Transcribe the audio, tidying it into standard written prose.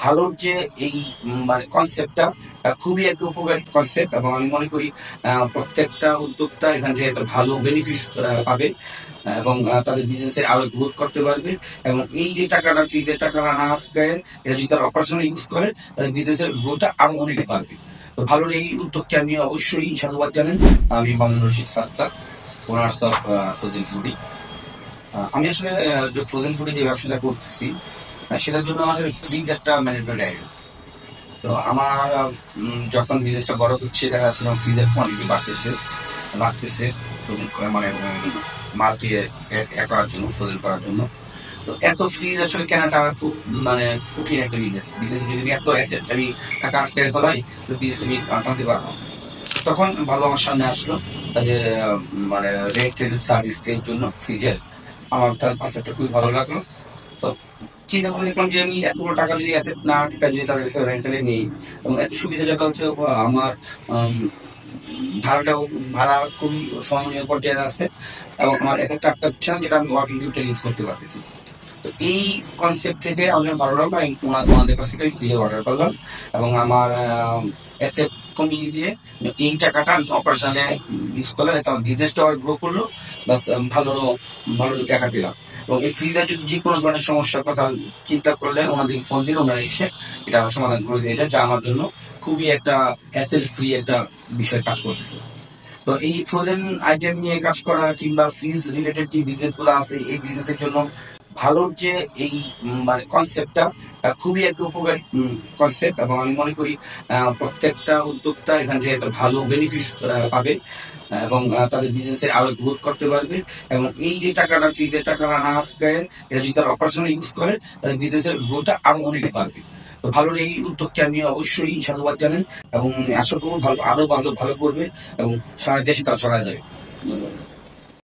ভালোর যে এই মানে কনসেপ্টটা খুবই একটা উপকারী কনসেপ্ট, এবং আমি মনে করি প্রত্যেকটা উদ্যোক্তা এখান থেকে একটা ভালো বেনিফিটস পাবে, এবং তাদের বিজনেসে আরো গ্রোথ করতে পারবে। এবং এই যে টাকাটা ফ্রিজের টাকাটা না আটকায় এটা যদি তারা অপারেশনে ইউজ করে, তাদের বিজনেসের গ্রোথটা আরো অনেক বাড়বে। তো ভালোর এই উদ্যোগকে আমি অবশ্যই সাধুবাদ জানাই। আমি Mamunur Rashid Sattar, owners of frozen foodie. আমি আসলে যে ফ্রোজেন ফুডে যে ব্যবসাটা করতেছি, সেটার জন্য আসলে ফ্রিজ একটা ম্যানেজমেন্ট আইডিয়া। তো আমার যখন বিজনেসটা বড় হচ্ছে, দেখা যাচ্ছে ফ্রিজের কোয়ান্টিটি বাড়তেছে ফ্রোজেন মানে মালকে করার জন্য, ফ্রোজেন করার জন্য। তো এত ফ্রিজ আসলে কেনাটা খুব মানে কঠিন একটা বিজনেস। বিজনেস যদি এত অ্যাসেট আমি টাকা আটকে ফেলাই, তো বিজনেস আমি টানতে পারবো। তখন ভালো আমার সামনে আসলো তাদের মানে রেন্টেল সার্ভিসের জন্য ফ্রিজের। আমার তার কনসেপ্টটা খুবই ভালো লাগলো। তো চিন্তা করে দেখলাম যে আমি এতগুলো টাকা যদি অ্যাসেট না টাকা যদি তাদের কাছে রেন্টালে নেই, এবং এত সুবিধা জায়গা হচ্ছে আমার উম, ভাড়াটাও ভাড়া খুবই সহনীয় পর্যায়ে আছে, এবং আমার অ্যাসেটটা আটকাচ্ছে না, যেটা আমি ওয়ার্কিং ক্যাপিটাল ইউজ করতে পারতেছি। তো এই কনসেপ্ট থেকে আমার ভালো লাগলো। আমি ওনাদের কাছ থেকে ফ্রি অর্ডার করলাম, এবং আমার অ্যাসেট কমিয়ে দিয়ে এই টাকাটা আমি অপারেশনে ইউজ করলাম, আমার বিজনেসটা গ্রো করলো, বা ভালো ভালো টাকা পেলাম। এবং এই ফ্রিজে যদি যে কোনো ধরনের সমস্যার কথা চিন্তা করলে ওনাদের ফোন দিলে ওনারা এসে এটা সমাধান করে দিয়ে যায়, যা আমার জন্য খুবই একটা হ্যাসেল ফ্রি একটা বিষয় কাজ করতেছে। তো এই ফ্রোজেন আইটেম নিয়ে কাজ করা কিংবা ফ্রিজ রিলেটেড যে বিজনেস গুলো আছে, এই বিজনেসের জন্য ভালোর যে এই মানে কনসেপ্টটা খুবই একটা উপকারী কনসেপ্ট, এবং আমি মনে করি প্রত্যেকটা উদ্যোক্তা এখান থেকে একটা ভালো বেনিফিটস পাবে, এবং তাদের বিজনেসে আরো গ্রোথ করতে পারবে। এবং এই যে টাকাটা ফ্রিজের টাকাটা না আটকায় এটা যদি তারা অপারেশনে ইউজ করে, তাদের বিজনেসের গ্রোথটা আরো অনেক বাড়বে। তো ভালোর এই উদ্যোগকে আমি অবশ্যই সাধুবাদ জানাই, এবং আশা করবো ভালো আরো ভালো ভালো করবে, এবং সারা দেশে তারা ছড়ায় যাবে। ধন্যবাদ।